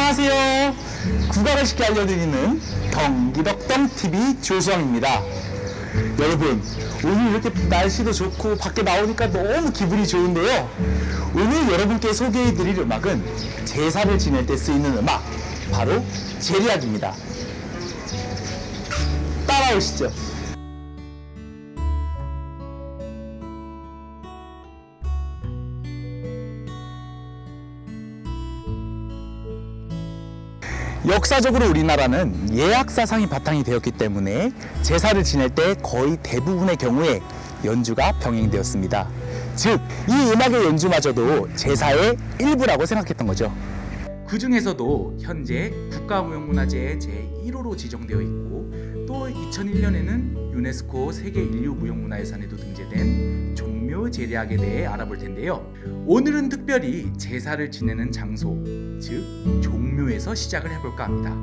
안녕하세요. 국악을 쉽게 알려드리는 경기덕동TV 조수왕입니다. 여러분, 오늘 이렇게 날씨도 좋고 밖에 나오니까 너무 기분이 좋은데요. 오늘 여러분께 소개해드릴 음악은 제사를 지낼 때 쓰이는 음악, 바로 제리악입니다. 따라오시죠. 역사적으로 우리나라는 예약사상이 바탕이 되었기 때문에 제사를 지낼 때 거의 대부분의 경우에 연주가 병행되었습니다. 즉, 이 음악의 연주마저도 제사의 일부라고 생각했던 거죠. 그 중에서도 현재 국가무형문화재의 제1호로 지정되어 있고, 또 2001년에는 유네스코 세계인류무형문화유산에도 등재된 종묘제리악에 대해 알아볼 텐데요. 오늘은 특별히 제사를 지내는 장소, 즉 종묘에서 시작을 해볼까 합니다.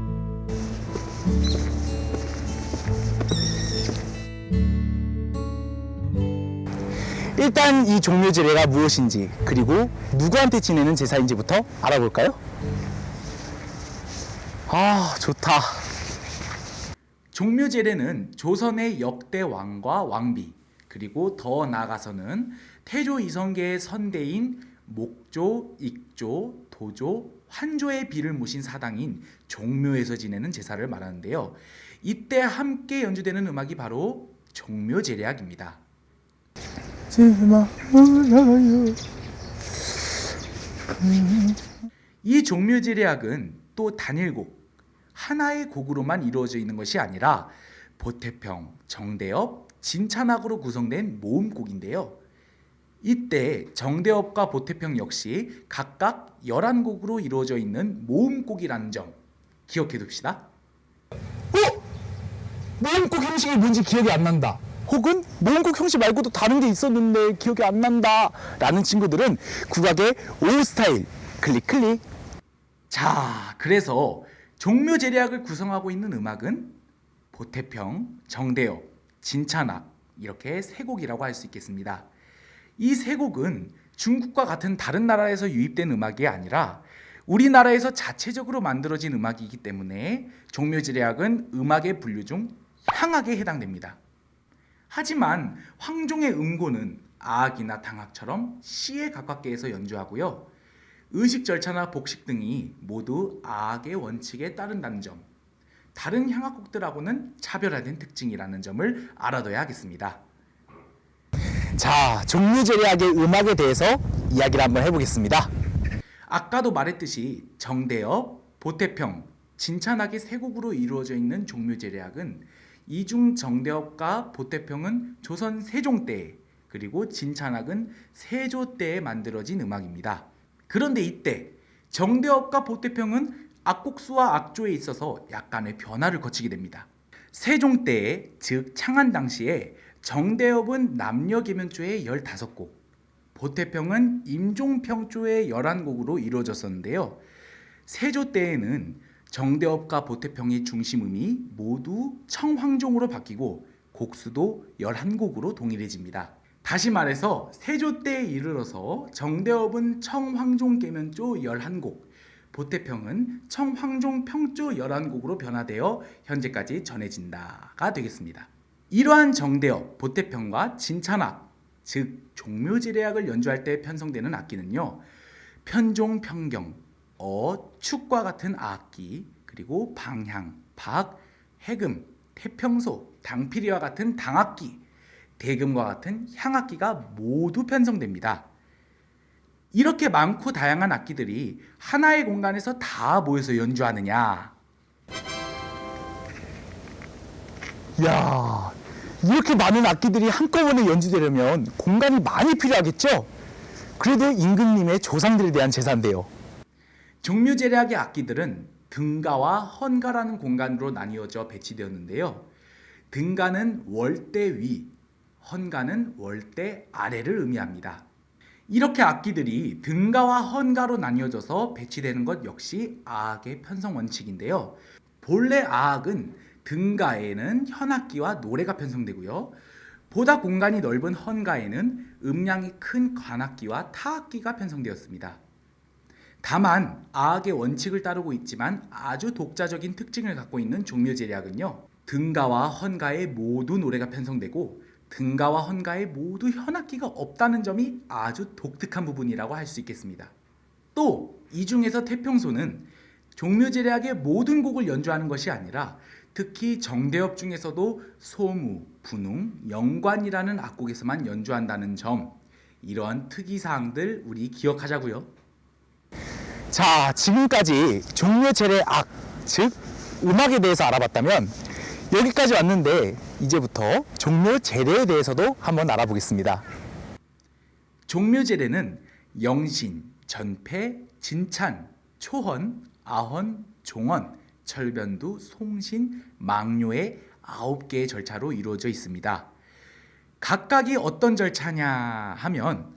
일단 이 종묘제례가 무엇인지, 그리고 누구한테 지내는 제사인지부터 알아볼까요? 아, 좋다. 종묘제례는 조선의 역대 왕과 왕비, 그리고 더 나아가서는 태조 이성계의 선대인 목조, 익조, 도조, 환조의 비를 모신 사당인 종묘에서 지내는 제사를 말하는데요. 이때 함께 연주되는 음악이 바로 종묘제례악입니다. 이 종묘제례악은 또 단일곡, 하나의 곡으로만 이루어져 있는 것이 아니라 보태평, 정대업, 진찬악으로 구성된 모음곡인데요. 이때 정대업과 보태평 역시 각각 11곡으로 이루어져 있는 모음곡이라는 점 기억해 둡시다. 모음곡 형식이 뭔지 기억이 안 난다. 혹은 모음곡 형식 말고도 다른 게 있었는데 기억이 안 난다 라는 친구들은 국악의 오 스타일 클릭. 자, 그래서 종묘제례악을 구성하고 있는 음악은 보태평, 정대업, 진찬악 이렇게 세 곡이라고 할 수 있겠습니다. 이 세 곡은 중국과 같은 다른 나라에서 유입된 음악이 아니라 우리나라에서 자체적으로 만들어진 음악이기 때문에 종묘제례악은 음악의 분류 중 향악에 해당됩니다. 하지만 황종의 음고는 아악이나 당악처럼 시에 가깝게 해서 연주하고요. 의식 절차나 복식 등이 모두 아악의 원칙에 따른다는 점, 다른 향악곡들하고는 차별화된 특징이라는 점을 알아둬야 하겠습니다. 자, 종묘제례악의 음악에 대해서 이야기를 한번 해보겠습니다. 아까도 말했듯이 정대업, 보태평, 진찬악의 세 곡으로 이루어져 있는 종묘제례악은 이중 정대업과 보태평은 조선 세종 때, 그리고 진찬악은 세조 때에 만들어진 음악입니다. 그런데 이때 정대업과 보태평은 악곡수와 악조에 있어서 약간의 변화를 거치게 됩니다. 세종 때에, 즉 창안 당시에 정대업은 남녀계면조의 15곡, 보태평은 임종평조의 11곡으로 이루어졌었는데요. 세조 때에는 정대업과 보태평의 중심음이 모두 청황종으로 바뀌고 곡수도 11곡으로 동일해집니다. 다시 말해서 세조 때에 이르러서 정대업은 청황종계면조 11곡, 보태평은 청황종평조 11곡으로 변화되어 현재까지 전해진다가 되겠습니다. 이러한 정대업, 보태평과 진찬악, 즉 종묘제례악을 연주할 때 편성되는 악기는요, 편종, 평경, 축과 같은 악기, 그리고 방향, 박, 해금, 태평소, 당피리와 같은 당악기, 대금과 같은 향악기가 모두 편성됩니다. 이렇게 많고 다양한 악기들이 하나의 공간에서 다 모여서 연주하느냐? 이야, 이렇게 많은 악기들이 한꺼번에 연주되려면 공간이 많이 필요하겠죠? 그래도 임금님의 조상들에 대한 제사인데요. 종묘제례악의 악기들은 등가와 헌가라는 공간으로 나뉘어져 배치되었는데요. 등가는 월대 위, 헌가는 월대 아래를 의미합니다. 이렇게 악기들이 등가와 헌가로 나뉘어져서 배치되는 것 역시 아악의 편성 원칙인데요. 본래 아악은 등가에는 현악기와 노래가 편성되고요. 보다 공간이 넓은 헌가에는 음량이 큰 관악기와 타악기가 편성되었습니다. 다만 아학의 원칙을 따르고 있지만 아주 독자적인 특징을 갖고 있는 종묘제략은요, 등가와 헌가에 모두 노래가 편성되고 등가와 헌가에 모두 현악기가 없다는 점이 아주 독특한 부분이라고 할 수 있겠습니다. 또 이 중에서 태평소는 종묘제략의 모든 곡을 연주하는 것이 아니라 특히 정대업 중에서도 소무, 분웅, 영관이라는 악곡에서만 연주한다는 점, 이러한 특이사항들 우리 기억하자고요. 자, 지금까지 종묘제례악, 즉 음악에 대해서 알아봤다면 여기까지 왔는데 이제부터 종묘제례에 대해서도 한번 알아보겠습니다. 종묘제례는 영신, 전패, 진찬, 초헌, 아헌, 종헌, 철변두, 송신, 망묘의 9개의 절차로 이루어져 있습니다. 각각이 어떤 절차냐 하면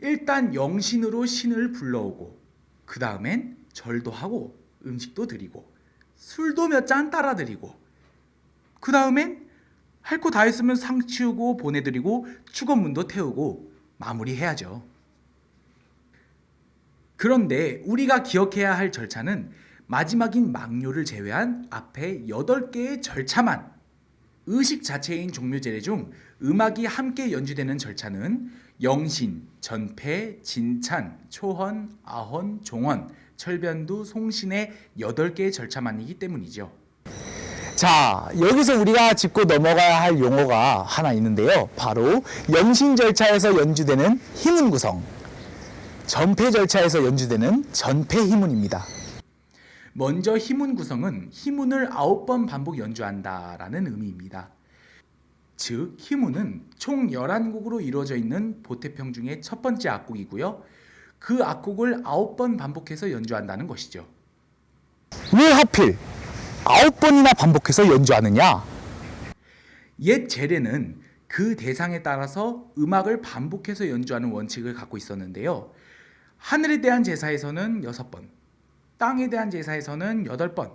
일단 영신으로 신을 불러오고 그 다음엔 절도 하고 음식도 드리고 술도 몇 잔 따라 드리고 그 다음엔 할 거 다 했으면 상 치우고 보내드리고 축원문도 태우고 마무리해야죠. 그런데 우리가 기억해야 할 절차는 마지막인 망묘를 제외한 앞에 8개의 절차만, 의식 자체인 종묘제례 중 음악이 함께 연주되는 절차는 영신, 전패, 진찬, 초헌, 아헌, 종헌, 철변두, 송신의 8개의 절차만이기 때문이죠. 자, 여기서 우리가 짚고 넘어가야 할 용어가 하나 있는데요. 바로 영신 절차에서 연주되는 희문구성, 전패 절차에서 연주되는 전패 희문입니다. 먼저 희문구성은 희문을 9번 반복 연주한다라는 의미입니다. 즉 희문은 총 11곡으로 이루어져 있는 보태평 중에 첫 번째 악곡이고요. 그 악곡을 9번 반복해서 연주한다는 것이죠. 왜 하필 9번이나 반복해서 연주하느냐? 옛 제례는 그 대상에 따라서 음악을 반복해서 연주하는 원칙을 갖고 있었는데요. 하늘에 대한 제사에서는 6번, 땅에 대한 제사에서는 8번,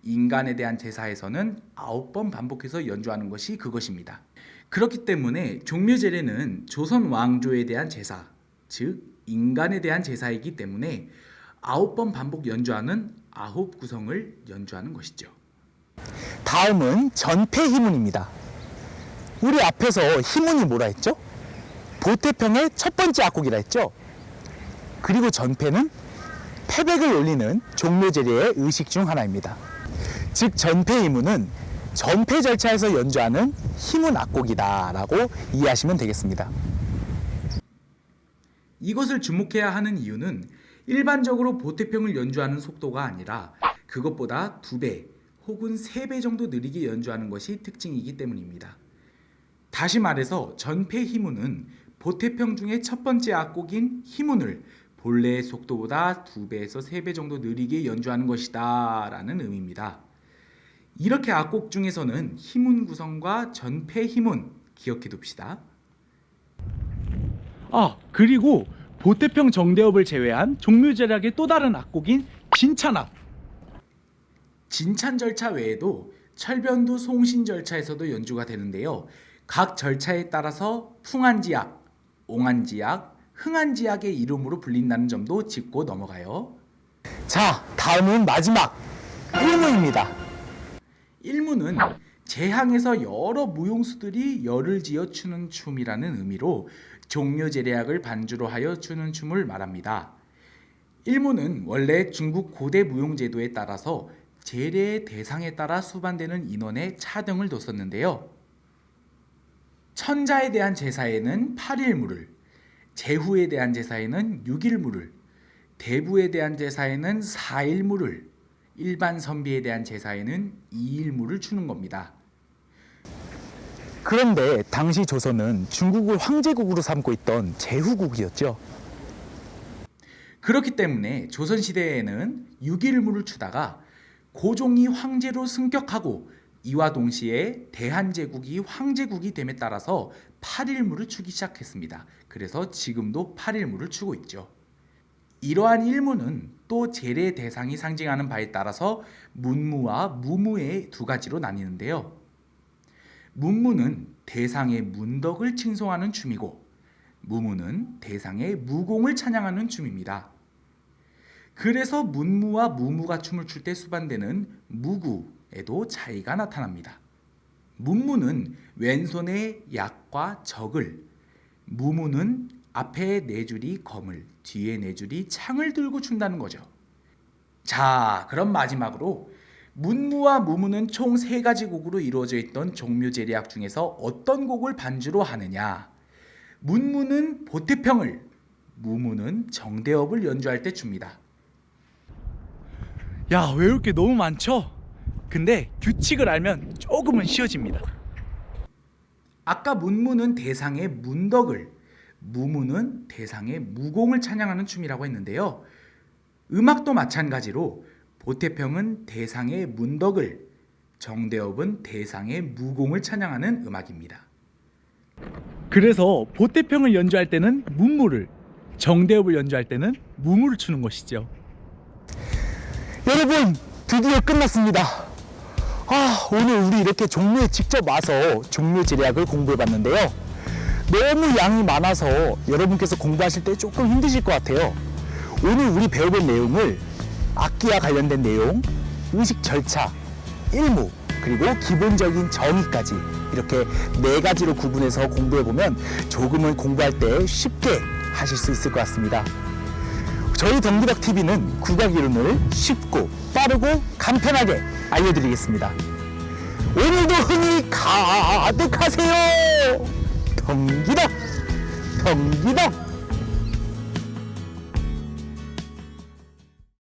인간에 대한 제사에서는 9번 반복해서 연주하는 것이 그것입니다. 그렇기 때문에 종묘제례는 조선 왕조에 대한 제사, 즉 인간에 대한 제사이기 때문에 9번 반복 연주하는 9구성을 연주하는 것이죠. 다음은 전패희문입니다. 우리 앞에서 희문이 뭐라 했죠? 보태평의 첫 번째 악곡이라 했죠? 그리고 전패는 패백을 올리는 종묘제례의 의식 중 하나입니다. 즉 전패희문은 전패 절차에서 연주하는 희문 악곡이다 라고 이해하시면 되겠습니다. 이것을 주목해야 하는 이유는 일반적으로 보태평을 연주하는 속도가 아니라 그것보다 2배 혹은 3배 정도 느리게 연주하는 것이 특징이기 때문입니다. 다시 말해서 전패 희문은 보태평 중에 첫 번째 악곡인 희문을 본래의 속도보다 2배에서 3배 정도 느리게 연주하는 것이다 라는 의미입니다. 이렇게 악곡 중에서는 희문 구성과 전패 희문 기억해 둡시다. 그리고 보태평 정대업을 제외한 종묘제략의 또 다른 악곡인 진찬악. 진찬 절차 외에도 철변두 송신 절차에서도 연주가 되는데요. 각 절차에 따라서 풍안지악, 옹안지악, 흥안지악의 이름으로 불린다는 점도 짚고 넘어가요. 자, 다음은 마지막 일무입니다. 일무는 제항에서 여러 무용수들이 열을 지어 추는 춤이라는 의미로 종묘제례악을 반주로 하여 추는 춤을 말합니다. 일무는 원래 중국 고대 무용제도에 따라서 제례의 대상에 따라 수반되는 인원의 차등을 뒀었는데요. 천자에 대한 제사에는 8일무를, 제후에 대한 제사에는 6일무를, 대부에 대한 제사에는 4일무를, 일반 선비에 대한 제사에는 2일무를 추는 겁니다. 그런데 당시 조선은 중국을 황제국으로 삼고 있던 제후국이었죠. 그렇기 때문에 조선시대에는 6일무를 추다가 고종이 황제로 승격하고 이와 동시에 대한제국이 황제국이 됨에 따라서 8일무를 추기 시작했습니다. 그래서 지금도 8일무를 추고 있죠. 이러한 일무는 또 제례 대상이 상징하는 바에 따라서 문무와 무무의 두 가지로 나뉘는데요. 문무는 대상의 문덕을 칭송하는 춤이고 무무는 대상의 무공을 찬양하는 춤입니다. 그래서 문무와 무무가 춤을 출 때 수반되는 무구에도 차이가 나타납니다. 문무는 왼손에 약과 적을, 무무는 앞에 네 줄이 검을, 뒤에 네 줄이 창을 들고 춘다는 거죠. 자, 그럼 마지막으로 문무와 무무는 총 3가지 곡으로 이루어져 있던 종묘제리악 중에서 어떤 곡을 반주로 하느냐? 문무는 보태평을, 무무는 정대업을 연주할 때 춥니다. 야, 외울 게 너무 많죠? 근데 규칙을 알면 조금은 쉬워집니다. 아까 문무는 대상의 문덕을, 무무는 대상의 무공을 찬양하는 춤이라고 했는데요. 음악도 마찬가지로 보태평은 대상의 문덕을, 정대업은 대상의 무공을 찬양하는 음악입니다. 그래서 보태평을 연주할 때는 문무를, 정대업을 연주할 때는 무무를 추는 것이죠. 여러분, 드디어 끝났습니다. 오늘 우리 이렇게 종묘에 직접 와서 종묘제리악을 공부해봤는데요. 너무 양이 많아서 여러분께서 공부하실 때 조금 힘드실 것 같아요. 오늘 우리 배워본 내용을 악기와 관련된 내용, 의식 절차, 일무, 그리고 기본적인 정의까지 이렇게 4가지로 구분해서 공부해보면 조금은 공부할 때 쉽게 하실 수 있을 것 같습니다. 저희 덩기덕TV는 국악 이론을 쉽고 빠르고 간편하게 알려드리겠습니다. 오늘도 흥이 가득하세요. 덩기덕, 덩기덕.